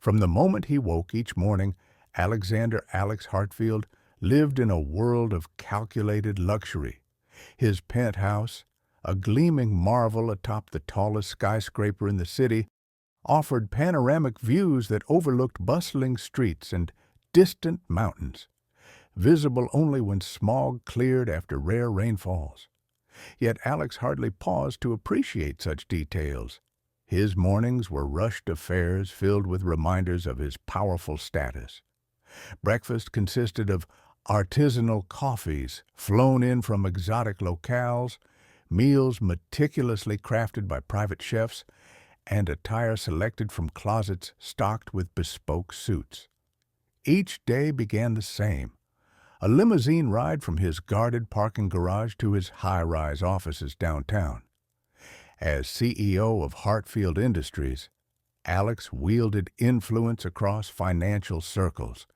From the moment he woke each morning, Alexander Alex Hartfield lived in a world of calculated luxury. His penthouse, a gleaming marvel atop the tallest skyscraper in the city, offered panoramic views that overlooked bustling streets and distant mountains, visible only when smog cleared after rare rainfalls. Yet Alex hardly paused to appreciate such details. His mornings were rushed affairs filled with reminders of his powerful status. Breakfast consisted of artisanal coffees flown in from exotic locales, meals meticulously crafted by private chefs, and attire selected from closets stocked with bespoke suits. Each day began the same: a limousine ride from his guarded parking garage to his high-rise offices downtown. As CEO of Hartfield Industries, Alex wielded influence across financial circles,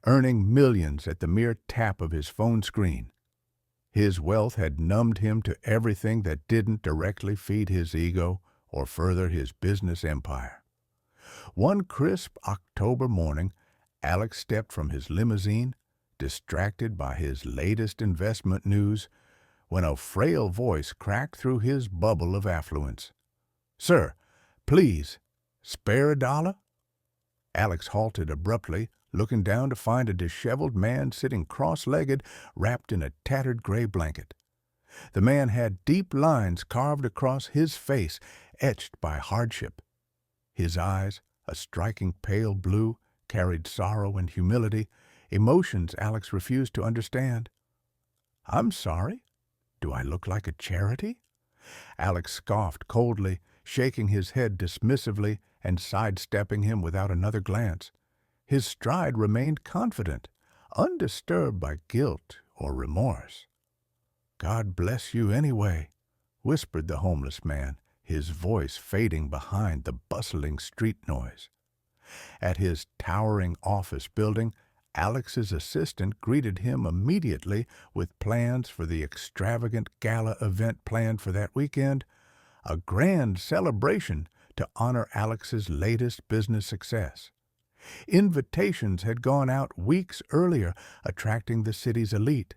earning millions at the mere tap of his phone screen. His wealth had numbed him to everything that didn't directly feed his ego or further his business empire. One crisp October morning, Alex stepped from his limousine, distracted by his latest investment news, when a frail voice cracked through his bubble of affluence. "Sir, please, spare $1?" Alex halted abruptly, looking down to find a disheveled man sitting cross-legged, wrapped in a tattered gray blanket. The man had deep lines carved across his face, etched by hardship. His eyes, a striking pale blue, carried sorrow and humility, emotions Alex refused to understand. "I'm sorry? Do I look like a charity?" Alex scoffed coldly, shaking his head dismissively and sidestepping him without another glance. His stride remained confident, undisturbed by guilt or remorse. "God bless you anyway," whispered the homeless man, his voice fading behind the bustling street noise. At his towering office building, Alex's assistant greeted him immediately with plans for the extravagant gala event planned for that weekend, a grand celebration to honor Alex's latest business success. Invitations had gone out weeks earlier, attracting the city's elite,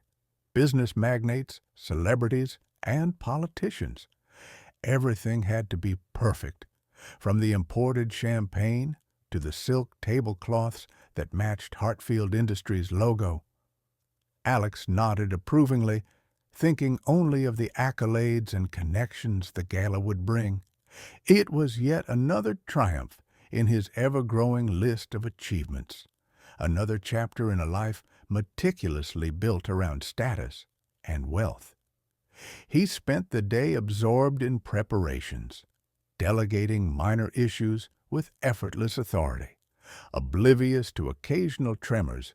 business magnates, celebrities, and politicians. Everything had to be perfect, from the imported champagne to the silk tablecloths that matched Hartfield Industries' logo. Alex nodded approvingly, thinking only of the accolades and connections the gala would bring. It was yet another triumph in his ever-growing list of achievements, another chapter in a life meticulously built around status and wealth. He spent the day absorbed in preparations, delegating minor issues with effortless authority, oblivious to occasional tremors,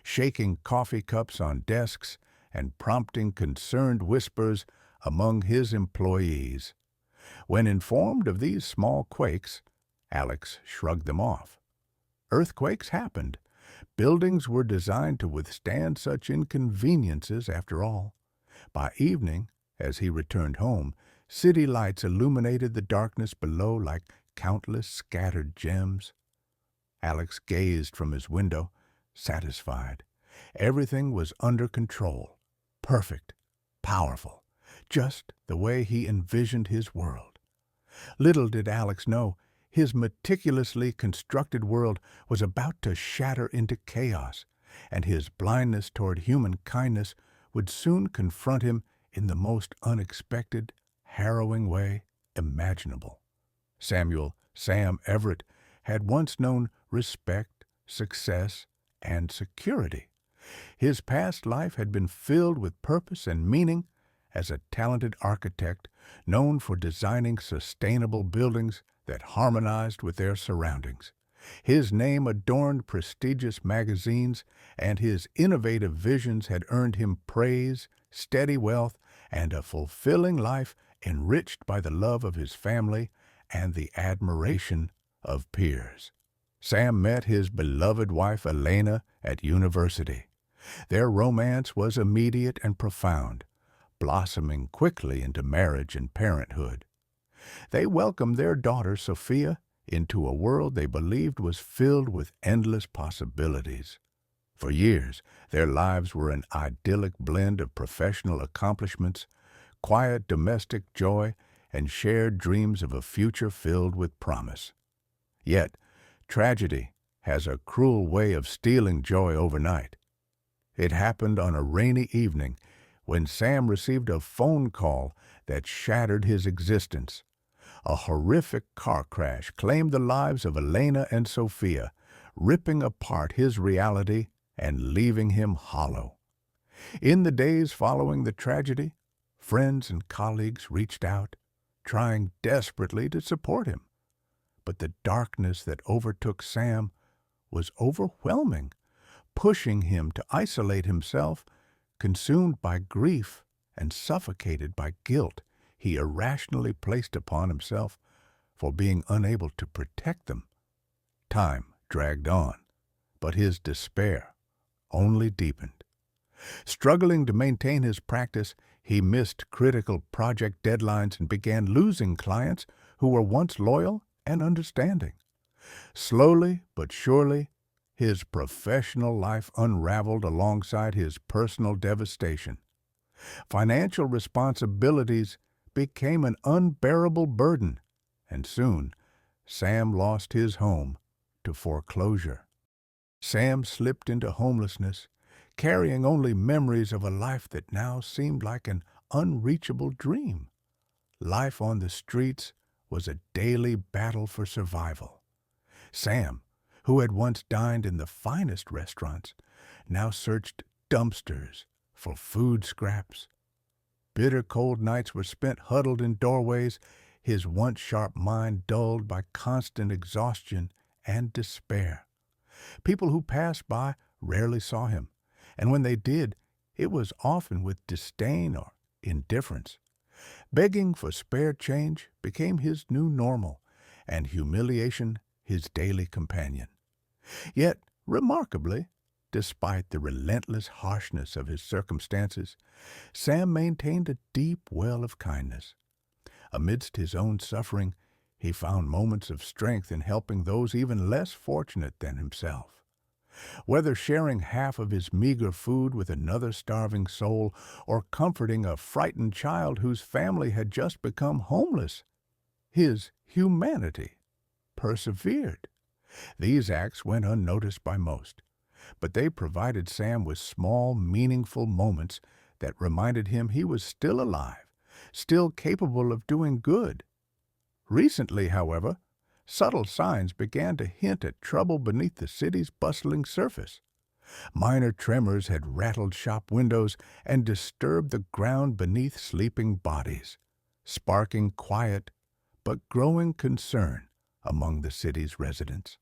shaking coffee cups on desks and prompting concerned whispers among his employees. When informed of these small quakes, Alex shrugged them off. Earthquakes happened. Buildings were designed to withstand such inconveniences after all. By evening, as he returned home, city lights illuminated the darkness below like countless scattered gems. Alex gazed from his window, satisfied. Everything was under control, perfect, powerful, just the way he envisioned his world. Little did Alex know, his meticulously constructed world was about to shatter into chaos, and his blindness toward human kindness would soon confront him in the most unexpected, harrowing way imaginable. Sam Everett had once known respect, success, and security. His past life had been filled with purpose and meaning as a talented architect known for designing sustainable buildings that harmonized with their surroundings. His name adorned prestigious magazines, and his innovative visions had earned him praise, steady wealth, and a fulfilling life enriched by the love of his family and the admiration of peers. Sam met his beloved wife Elena at university. Their romance was immediate and profound, blossoming quickly into marriage and parenthood. They welcomed their daughter Sophia into a world they believed was filled with endless possibilities. For years, their lives were an idyllic blend of professional accomplishments, quiet domestic joy, and shared dreams of a future filled with promise. Yet, tragedy has a cruel way of stealing joy overnight. It happened on a rainy evening when Sam received a phone call that shattered his existence. A horrific car crash claimed the lives of Elena and Sophia, ripping apart his reality and leaving him hollow. In the days following the tragedy, friends and colleagues reached out, trying desperately to support him. But the darkness that overtook Sam was overwhelming, pushing him to isolate himself, consumed by grief and suffocated by guilt he irrationally placed upon himself for being unable to protect them. Time dragged on, but his despair only deepened. Struggling to maintain his practice, he missed critical project deadlines and began losing clients who were once loyal and understanding. Slowly but surely, his professional life unraveled alongside his personal devastation. Financial responsibilities became an unbearable burden, and soon Sam lost his home to foreclosure. Sam slipped into homelessness, carrying only memories of a life that now seemed like an unreachable dream. Life on the streets was a daily battle for survival. Sam, who had once dined in the finest restaurants, now searched dumpsters for food scraps. Bitter cold nights were spent huddled in doorways, his once sharp mind dulled by constant exhaustion and despair. People who passed by rarely saw him, and when they did, it was often with disdain or indifference. Begging for spare change became his new normal, and humiliation his daily companion. Yet, remarkably, despite the relentless harshness of his circumstances, Sam maintained a deep well of kindness. Amidst his own suffering, he found moments of strength in helping those even less fortunate than himself. Whether sharing half of his meager food with another starving soul or comforting a frightened child whose family had just become homeless, his humanity persevered. These acts went unnoticed by most, but they provided Sam with small, meaningful moments that reminded him he was still alive, still capable of doing good. Recently, however, subtle signs began to hint at trouble beneath the city's bustling surface. Minor tremors had rattled shop windows and disturbed the ground beneath sleeping bodies, sparking quiet but growing concern among the city's residents.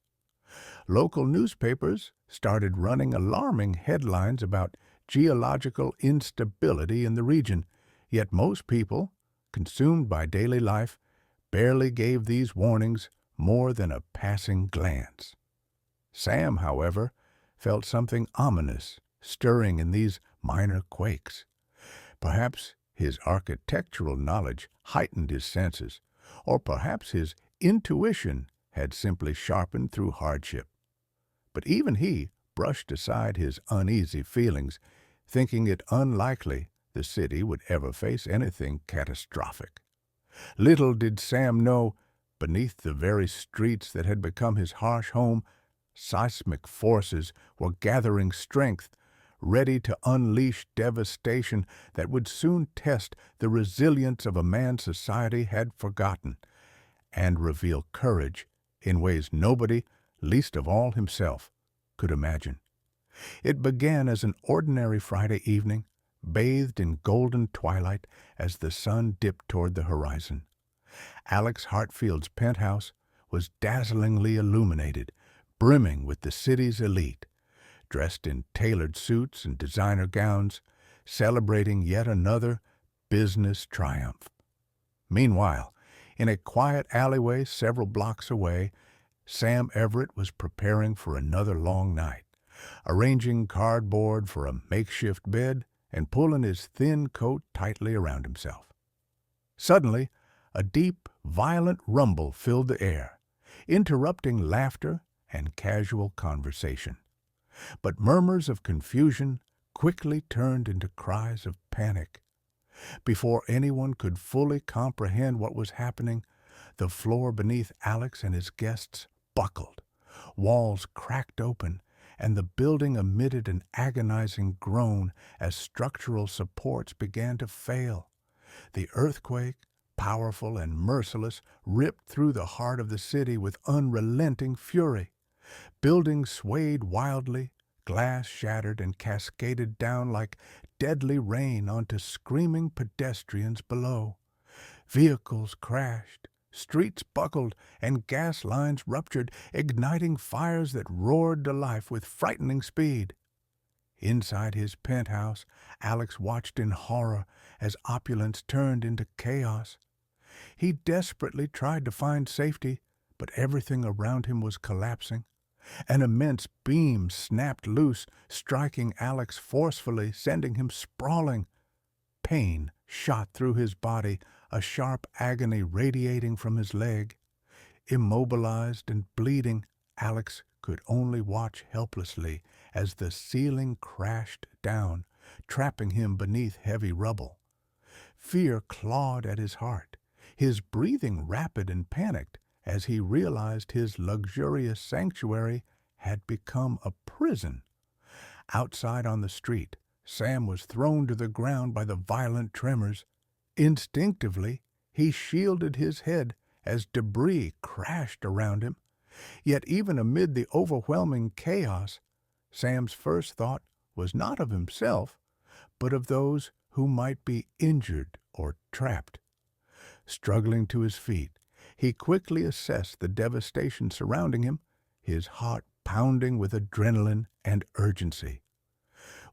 Local newspapers started running alarming headlines about geological instability in the region, yet most people, consumed by daily life, barely gave these warnings more than a passing glance. Sam, however, felt something ominous stirring in these minor quakes. Perhaps his architectural knowledge heightened his senses, or perhaps his intuition had simply sharpened through hardship. But even he brushed aside his uneasy feelings, thinking it unlikely the city would ever face anything catastrophic. Little did Sam know, beneath the very streets that had become his harsh home, seismic forces were gathering strength, ready to unleash devastation that would soon test the resilience of a man society had forgotten, and reveal courage in ways nobody, least of all himself, could imagine. It began as an ordinary Friday evening, bathed in golden twilight as the sun dipped toward the horizon. Alex Hartfield's penthouse was dazzlingly illuminated, brimming with the city's elite, dressed in tailored suits and designer gowns, celebrating yet another business triumph. Meanwhile, in a quiet alleyway several blocks away, Sam Everett was preparing for another long night, arranging cardboard for a makeshift bed and pulling his thin coat tightly around himself. Suddenly, a deep, violent rumble filled the air. interrupting laughter and casual conversation. But murmurs of confusion quickly turned into cries of panic. Before anyone could fully comprehend what was happening, the floor beneath Alex and his guests buckled. Walls cracked open, and the building emitted an agonizing groan as structural supports began to fail. The earthquake, powerful and merciless, ripped through the heart of the city with unrelenting fury. Buildings swayed wildly, glass shattered and cascaded down like deadly rain onto screaming pedestrians below. Vehicles crashed, streets buckled, and gas lines ruptured, igniting fires that roared to life with frightening speed. Inside his penthouse, Alex watched in horror as opulence turned into chaos. He desperately tried to find safety, but everything around him was collapsing. An immense beam snapped loose, striking Alex forcefully, sending him sprawling. Pain shot through his body, a sharp agony radiating from his leg. Immobilized and bleeding, Alex could only watch helplessly as the ceiling crashed down, trapping him beneath heavy rubble. Fear clawed at his heart, his breathing rapid and panicked as he realized his luxurious sanctuary had become a prison. Outside on the street, Sam was thrown to the ground by the violent tremors. Instinctively, he shielded his head as debris crashed around him. Yet even amid the overwhelming chaos, Sam's first thought was not of himself, but of those who might be injured or trapped. Struggling to his feet, he quickly assessed the devastation surrounding him, his heart pounding with adrenaline and urgency.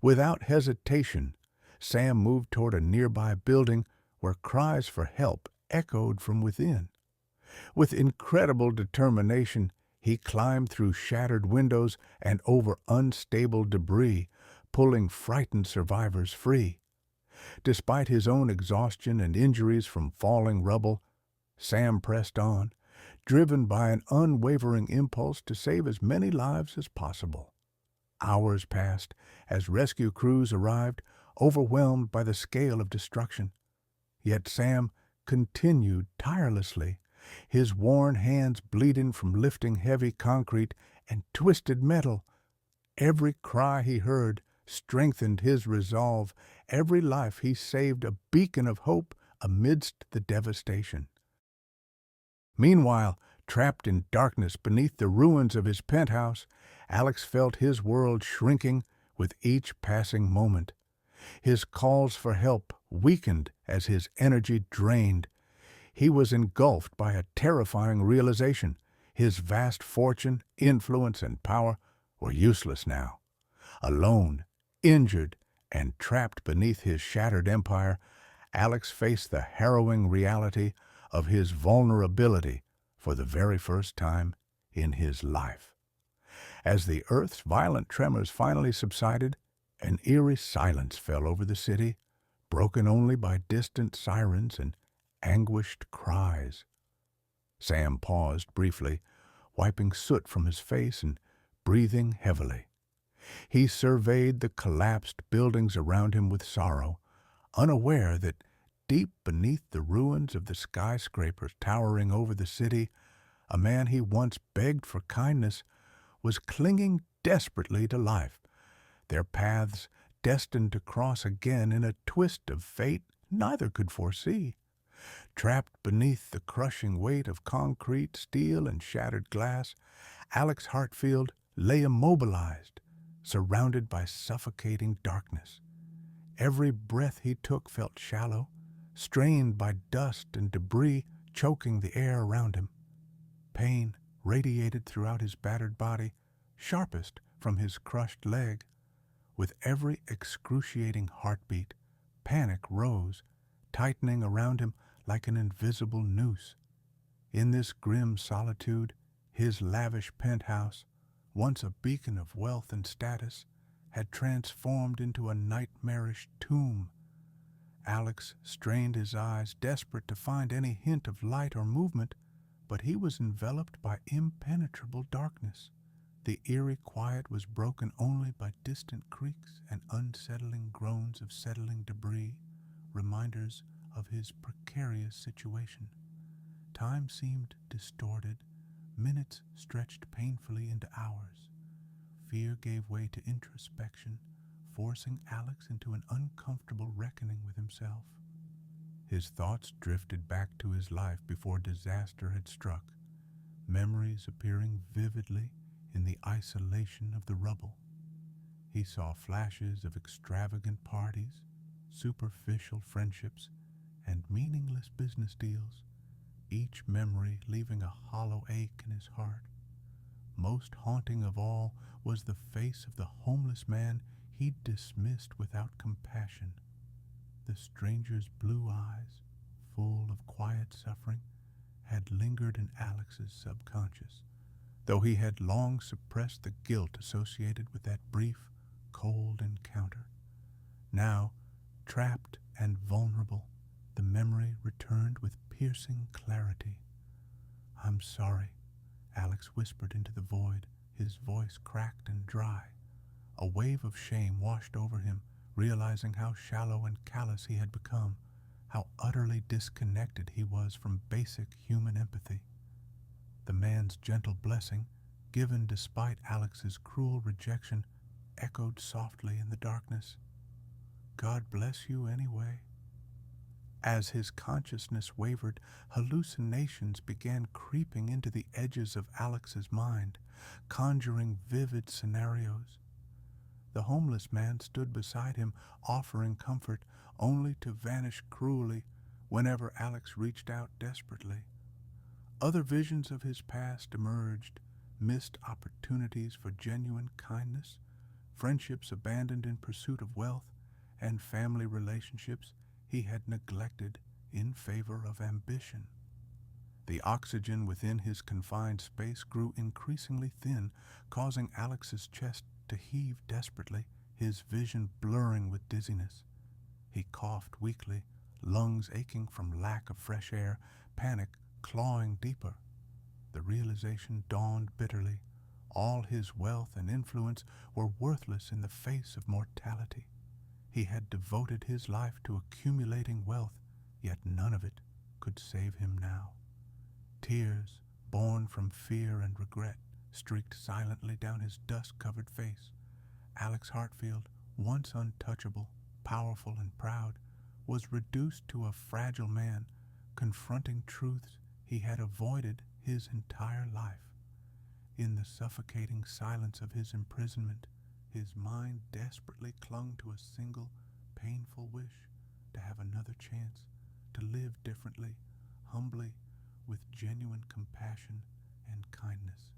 Without hesitation, Sam moved toward a nearby building where cries for help echoed from within. With incredible determination, he climbed through shattered windows and over unstable debris, pulling frightened survivors free. Despite his own exhaustion and injuries from falling rubble, Sam pressed on, driven by an unwavering impulse to save as many lives as possible. Hours passed as rescue crews arrived, overwhelmed by the scale of destruction. Yet Sam continued tirelessly, his worn hands bleeding from lifting heavy concrete and twisted metal. Every cry he heard strengthened his resolve. Every life he saved a beacon of hope amidst the devastation. Meanwhile, trapped in darkness beneath the ruins of his penthouse, Alex felt his world shrinking with each passing moment. His calls for help weakened as his energy drained. He was engulfed by a terrifying realization. His vast fortune, influence, and power were useless now. Alone, injured, and trapped beneath his shattered empire, Alex faced the harrowing reality of his vulnerability for the very first time in his life. As the earth's violent tremors finally subsided, an eerie silence fell over the city, broken only by distant sirens and anguished cries. Sam paused briefly, wiping soot from his face and breathing heavily. He surveyed the collapsed buildings around him with sorrow, unaware that deep beneath the ruins of the skyscrapers towering over the city, a man he once begged for kindness was clinging desperately to life, their paths destined to cross again in a twist of fate neither could foresee. Trapped beneath the crushing weight of concrete, steel, and shattered glass, Alex Hartfield lay immobilized, surrounded by suffocating darkness. Every breath he took felt shallow, strained by dust and debris choking the air around him. Pain radiated throughout his battered body, sharpest from his crushed leg. With every excruciating heartbeat, panic rose, tightening around him like an invisible noose. In this grim solitude, his lavish penthouse, once a beacon of wealth and status, had transformed into a nightmarish tomb. Alex strained his eyes, desperate to find any hint of light or movement, but he was enveloped by impenetrable darkness. The eerie quiet was broken only by distant creaks and unsettling groans of settling debris, reminders of his precarious situation. Time seemed distorted, minutes stretched painfully into hours. Fear gave way to introspection, forcing Alex into an uncomfortable reckoning with himself. His thoughts drifted back to his life before disaster had struck, memories appearing vividly in the isolation of the rubble. He saw flashes of extravagant parties, superficial friendships, and meaningless business deals, each memory leaving a hollow ache in his heart. Most haunting of all was the face of the homeless man he'd dismissed without compassion. The stranger's blue eyes, full of quiet suffering, had lingered in Alex's subconscious, though he had long suppressed the guilt associated with that brief, cold encounter. Now, trapped and vulnerable, the memory returned with piercing clarity. "I'm sorry," Alex whispered into the void, his voice cracked and dry. A wave of shame washed over him, realizing how shallow and callous he had become, how utterly disconnected he was from basic human empathy. The man's gentle blessing, given despite Alex's cruel rejection, echoed softly in the darkness. "God bless you anyway." As his consciousness wavered, hallucinations began creeping into the edges of Alex's mind, conjuring vivid scenarios. The homeless man stood beside him, offering comfort, only to vanish cruelly whenever Alex reached out desperately. Other visions of his past emerged, missed opportunities for genuine kindness, friendships abandoned in pursuit of wealth, and family relationships he had neglected in favor of ambition. The oxygen within his confined space grew increasingly thin, causing Alex's chest to heave desperately, his vision blurring with dizziness. He coughed weakly, lungs aching from lack of fresh air, panic clawing deeper. The realization dawned bitterly. All his wealth and influence were worthless in the face of mortality. He had devoted his life to accumulating wealth, yet none of it could save him now. Tears, born from fear and regret, streaked silently down his dust-covered face. Alex Hartfield, once untouchable, powerful, and proud, was reduced to a fragile man, confronting truths he had avoided his entire life. In the suffocating silence of his imprisonment, his mind desperately clung to a single, painful wish to have another chance, to live differently, humbly, with genuine compassion and kindness.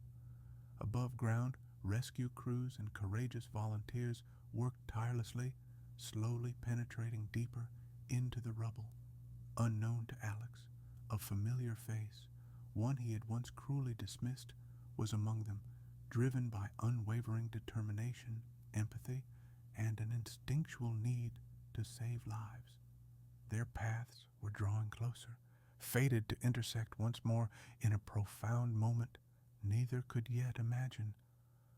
Above ground, rescue crews and courageous volunteers worked tirelessly, slowly penetrating deeper into the rubble. Unknown to Alex, a familiar face, one he had once cruelly dismissed, was among them, driven by unwavering determination, empathy, and an instinctual need to save lives. Their paths were drawing closer, fated to intersect once more in a profound moment neither could yet imagine.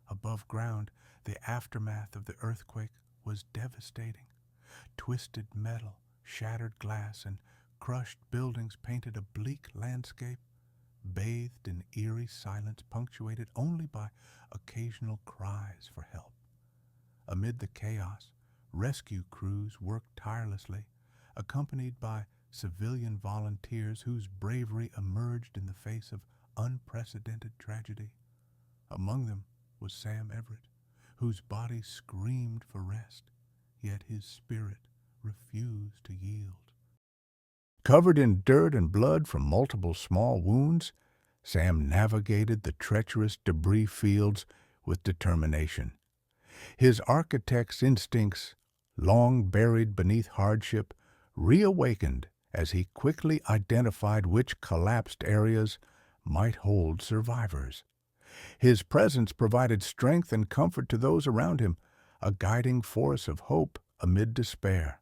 Above ground, the aftermath of the earthquake was devastating. Twisted metal, shattered glass, and crushed buildings painted a bleak landscape, bathed in eerie silence punctuated only by occasional cries for help. Amid the chaos, rescue crews worked tirelessly, accompanied by civilian volunteers whose bravery emerged in the face of unprecedented tragedy. Among them was Sam Everett, whose body screamed for rest, yet his spirit refused to yield. Covered in dirt and blood from multiple small wounds, Sam navigated the treacherous debris fields with determination. His architect's instincts, long buried beneath hardship, reawakened as he quickly identified which collapsed areas might hold survivors. His presence provided strength and comfort to those around him, a guiding force of hope amid despair.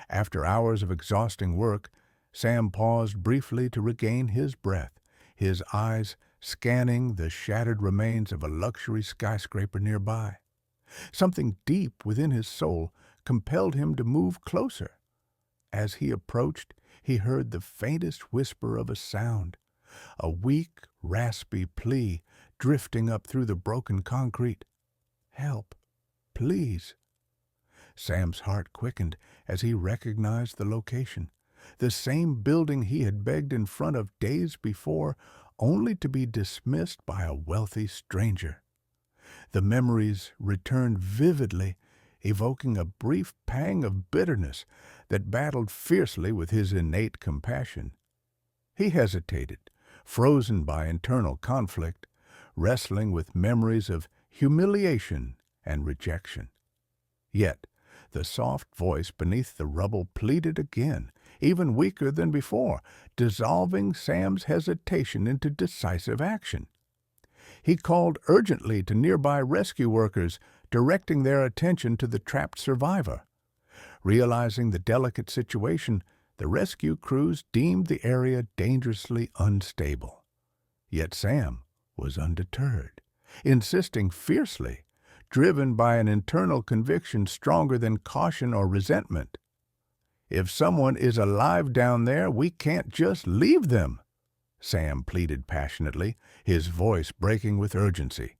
After hours of exhausting work, Sam paused briefly to regain his breath, his eyes scanning the shattered remains of a luxury skyscraper nearby. Something deep within his soul compelled him to move closer. As he approached, he heard the faintest whisper of a sound, a weak, raspy plea drifting up through the broken concrete. "Help, please." Sam's heart quickened as he recognized the location, the same building he had begged in front of days before, only to be dismissed by a wealthy stranger. The memories returned vividly, evoking a brief pang of bitterness that battled fiercely with his innate compassion. He hesitated, frozen by internal conflict, wrestling with memories of humiliation and rejection. Yet, the soft voice beneath the rubble pleaded again, even weaker than before, dissolving Sam's hesitation into decisive action. He called urgently to nearby rescue workers, directing their attention to the trapped survivor. Realizing the delicate situation, the rescue crews deemed the area dangerously unstable. Yet Sam was undeterred, insisting fiercely, driven by an internal conviction stronger than caution or resentment. "If someone is alive down there, we can't just leave them," Sam pleaded passionately, his voice breaking with urgency.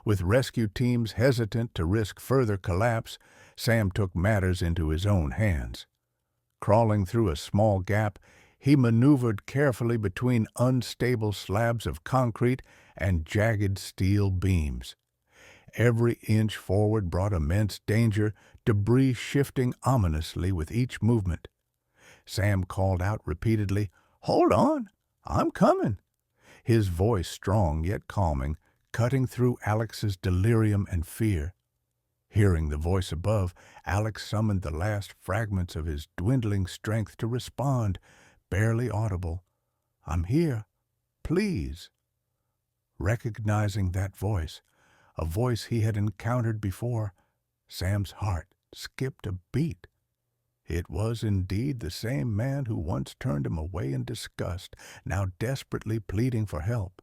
With rescue teams hesitant to risk further collapse, Sam took matters into his own hands. Crawling through a small gap, he maneuvered carefully between unstable slabs of concrete and jagged steel beams. Every inch forward brought immense danger, debris shifting ominously with each movement. Sam called out repeatedly, "Hold on, I'm coming," his voice strong yet calming, cutting through Alex's delirium and fear. Hearing the voice above, Alex summoned the last fragments of his dwindling strength to respond, barely audible. "I'm here. Please." Recognizing that voice, a voice he had encountered before, Sam's heart skipped a beat. It was indeed the same man who once turned him away in disgust, now desperately pleading for help.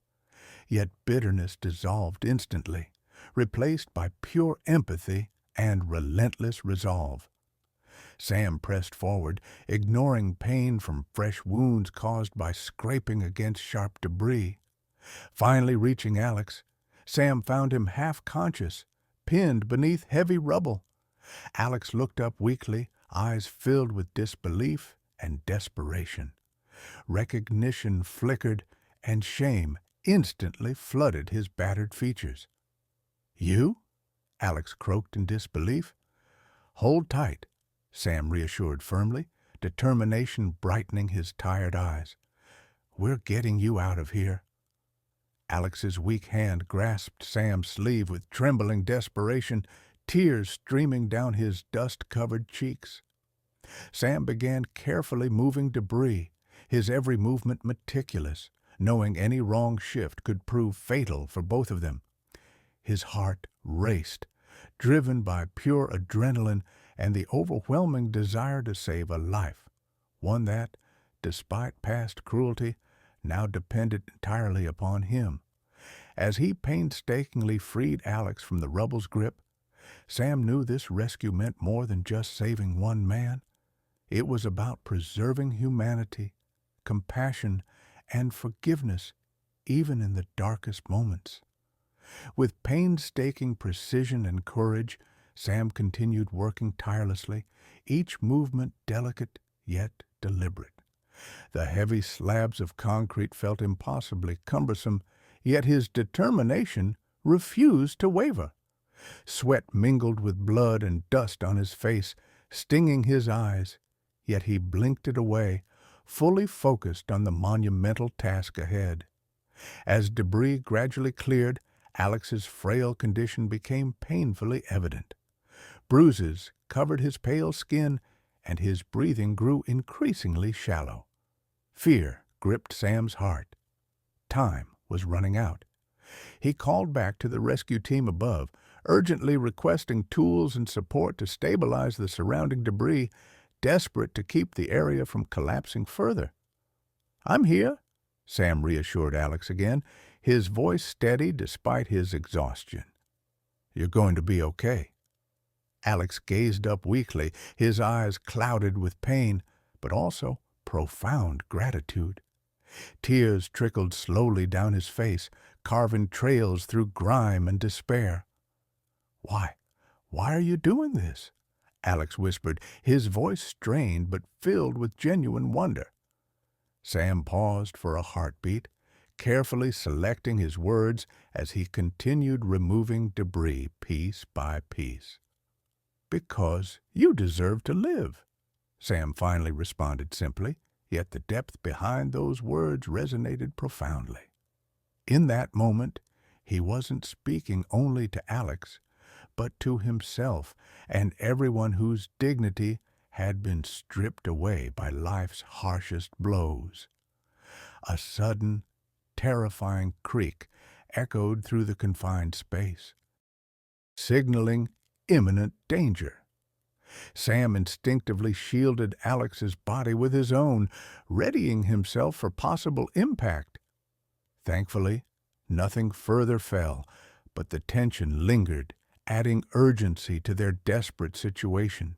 Yet bitterness dissolved instantly, replaced by pure empathy and relentless resolve. Sam pressed forward, ignoring pain from fresh wounds caused by scraping against sharp debris. Finally reaching Alex, Sam found him half-conscious, pinned beneath heavy rubble. Alex looked up weakly, eyes filled with disbelief and desperation. Recognition flickered, and shame instantly flooded his battered features. "You?" Alex croaked in disbelief. "Hold tight," Sam reassured firmly, determination brightening his tired eyes. "We're getting you out of here." Alex's weak hand grasped Sam's sleeve with trembling desperation, tears streaming down his dust-covered cheeks. Sam began carefully moving debris, his every movement meticulous, knowing any wrong shift could prove fatal for both of them. His heart raced, driven by pure adrenaline and the overwhelming desire to save a life, one that, despite past cruelty, now depended entirely upon him. As he painstakingly freed Alex from the rubble's grip, Sam knew this rescue meant more than just saving one man. It was about preserving humanity, compassion, and forgiveness, even in the darkest moments. With painstaking precision and courage, Sam continued working tirelessly, each movement delicate yet deliberate. The heavy slabs of concrete felt impossibly cumbersome, yet his determination refused to waver. Sweat mingled with blood and dust on his face, stinging his eyes, yet he blinked it away, fully focused on the monumental task ahead. As debris gradually cleared, Alex's frail condition became painfully evident. Bruises covered his pale skin, and his breathing grew increasingly shallow. Fear gripped Sam's heart. Time was running out. He called back to the rescue team above, urgently requesting tools and support to stabilize the surrounding debris, desperate to keep the area from collapsing further. "I'm here," Sam reassured Alex again, his voice steady despite his exhaustion. "You're going to be okay." Alex gazed up weakly, his eyes clouded with pain, but also profound gratitude. Tears trickled slowly down his face, carving trails through grime and despair. "Why? Why are you doing this?" Alex whispered, his voice strained but filled with genuine wonder. Sam paused for a heartbeat, carefully selecting his words as he continued removing debris piece by piece. "Because you deserve to live," Sam finally responded simply, yet the depth behind those words resonated profoundly. In that moment, he wasn't speaking only to Alex, but to himself and everyone whose dignity had been stripped away by life's harshest blows. A sudden, terrifying creak echoed through the confined space, signaling imminent danger. Sam instinctively shielded Alex's body with his own, readying himself for possible impact. Thankfully, nothing further fell, but the tension lingered, adding urgency to their desperate situation.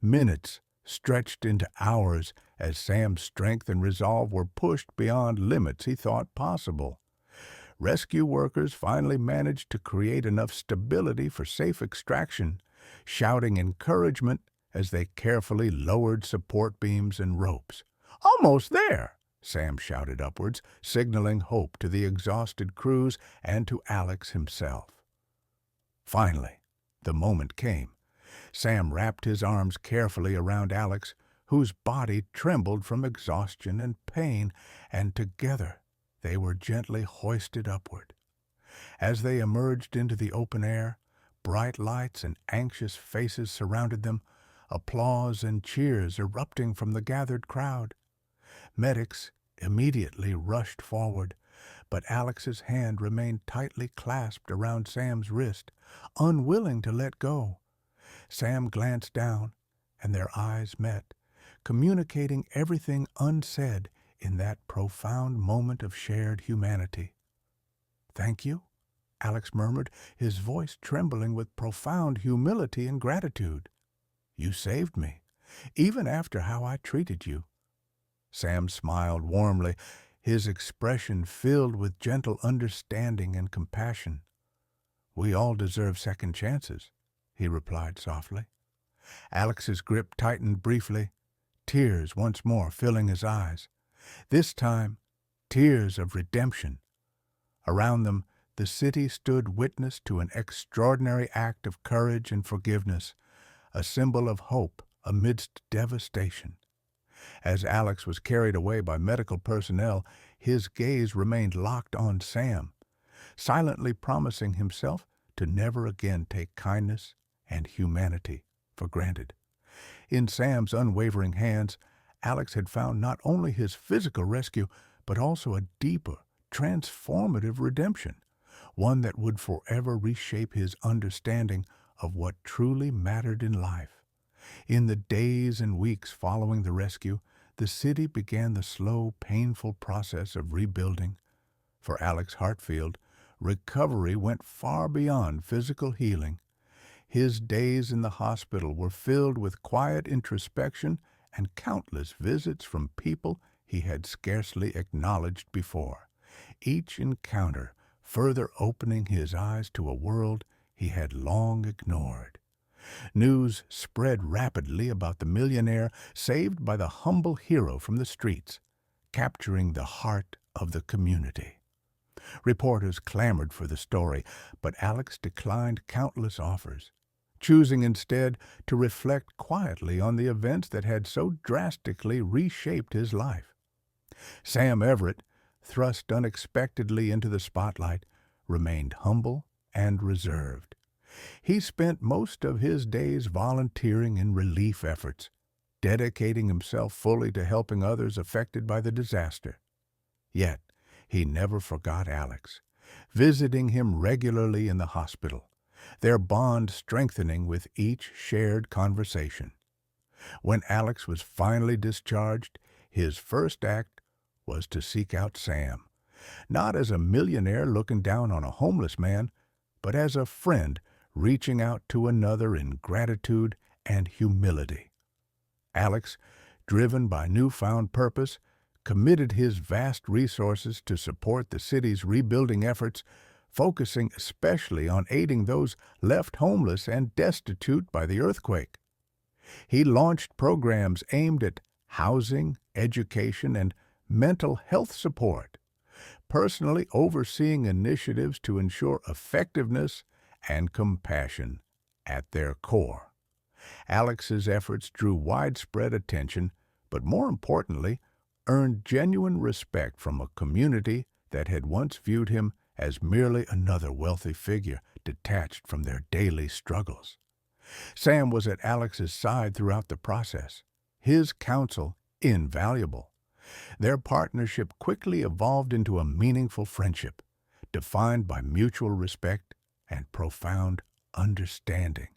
Minutes stretched into hours as Sam's strength and resolve were pushed beyond limits he thought possible. Rescue workers finally managed to create enough stability for safe extraction, shouting encouragement as they carefully lowered support beams and ropes. "Almost there!" Sam shouted upwards, signaling hope to the exhausted crews and to Alex himself. Finally, the moment came. Sam wrapped his arms carefully around Alex, whose body trembled from exhaustion and pain, and together they were gently hoisted upward. As they emerged into the open air, bright lights and anxious faces surrounded them, applause and cheers erupting from the gathered crowd. Medics immediately rushed forward, but Alex's hand remained tightly clasped around Sam's wrist, unwilling to let go. Sam glanced down, and their eyes met, communicating everything unsaid in that profound moment of shared humanity. "Thank you," Alex murmured, his voice trembling with profound humility and gratitude. "You saved me, even after how I treated you." Sam smiled warmly, his expression filled with gentle understanding and compassion. "We all deserve second chances," he replied softly. Alex's grip tightened briefly, tears once more filling his eyes. This time, tears of redemption. Around them, the city stood witness to an extraordinary act of courage and forgiveness, a symbol of hope amidst devastation. As Alex was carried away by medical personnel, his gaze remained locked on Sam, silently promising himself to never again take kindness and humanity for granted. In Sam's unwavering hands, Alex had found not only his physical rescue, but also a deeper, transformative redemption, one that would forever reshape his understanding of what truly mattered in life. In the days and weeks following the rescue, the city began the slow, painful process of rebuilding. For Alex Hartfield, recovery went far beyond physical healing. His days in the hospital were filled with quiet introspection and countless visits from people he had scarcely acknowledged before, each encounter further opening his eyes to a world he had long ignored. News spread rapidly about the millionaire saved by the humble hero from the streets, capturing the heart of the community. Reporters clamored for the story, but Alex declined countless offers, choosing instead to reflect quietly on the events that had so drastically reshaped his life. Sam Everett, thrust unexpectedly into the spotlight, remained humble and reserved. He spent most of his days volunteering in relief efforts, dedicating himself fully to helping others affected by the disaster. Yet, he never forgot Alex, visiting him regularly in the hospital, their bond strengthening with each shared conversation. When Alex was finally discharged, his first act was to seek out Sam, not as a millionaire looking down on a homeless man, but as a friend reaching out to another in gratitude and humility. Alex, driven by newfound purpose, committed his vast resources to support the city's rebuilding efforts, focusing especially on aiding those left homeless and destitute by the earthquake. He launched programs aimed at housing, education, and mental health support, personally overseeing initiatives to ensure effectiveness and compassion at their core. Alex's efforts drew widespread attention, but more importantly, earned genuine respect from a community that had once viewed him as merely another wealthy figure detached from their daily struggles. Sam was at Alex's side throughout the process, his counsel invaluable. Their partnership quickly evolved into a meaningful friendship, defined by mutual respect and profound understanding.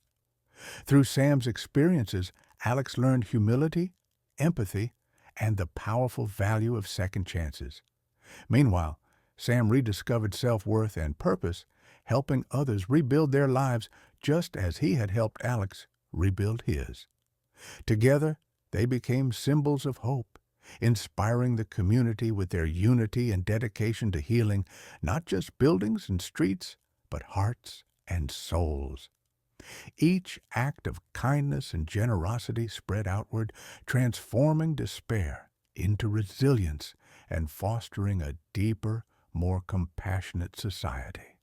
Through Sam's experiences, Alex learned humility, empathy, and the powerful value of second chances. Meanwhile, Sam rediscovered self-worth and purpose, helping others rebuild their lives just as he had helped Alex rebuild his. Together, they became symbols of hope, inspiring the community with their unity and dedication to healing not just buildings and streets, but hearts and souls. Each act of kindness and generosity spread outward, transforming despair into resilience and fostering a deeper, more compassionate society.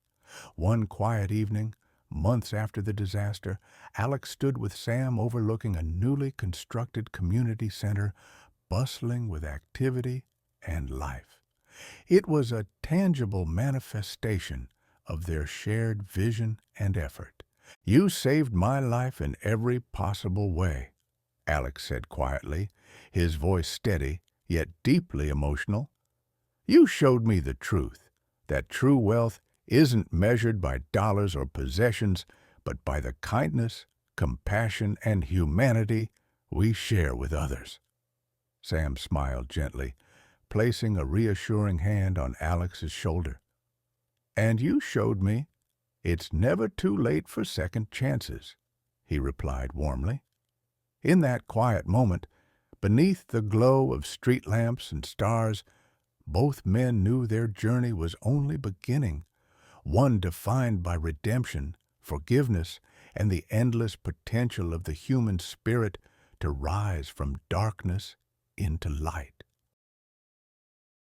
One quiet evening, months after the disaster, Alex stood with Sam overlooking a newly constructed community center bustling with activity and life. It was a tangible manifestation of their shared vision and effort. "You saved my life in every possible way," Alex said quietly, his voice steady, yet deeply emotional. "You showed me the truth, that true wealth isn't measured by dollars or possessions, but by the kindness, compassion, and humanity we share with others." Sam smiled gently, placing a reassuring hand on Alex's shoulder. "And you showed me it's never too late for second chances," he replied warmly. In that quiet moment, beneath the glow of street lamps and stars, both men knew their journey was only beginning, one defined by redemption, forgiveness, and the endless potential of the human spirit to rise from darkness into light.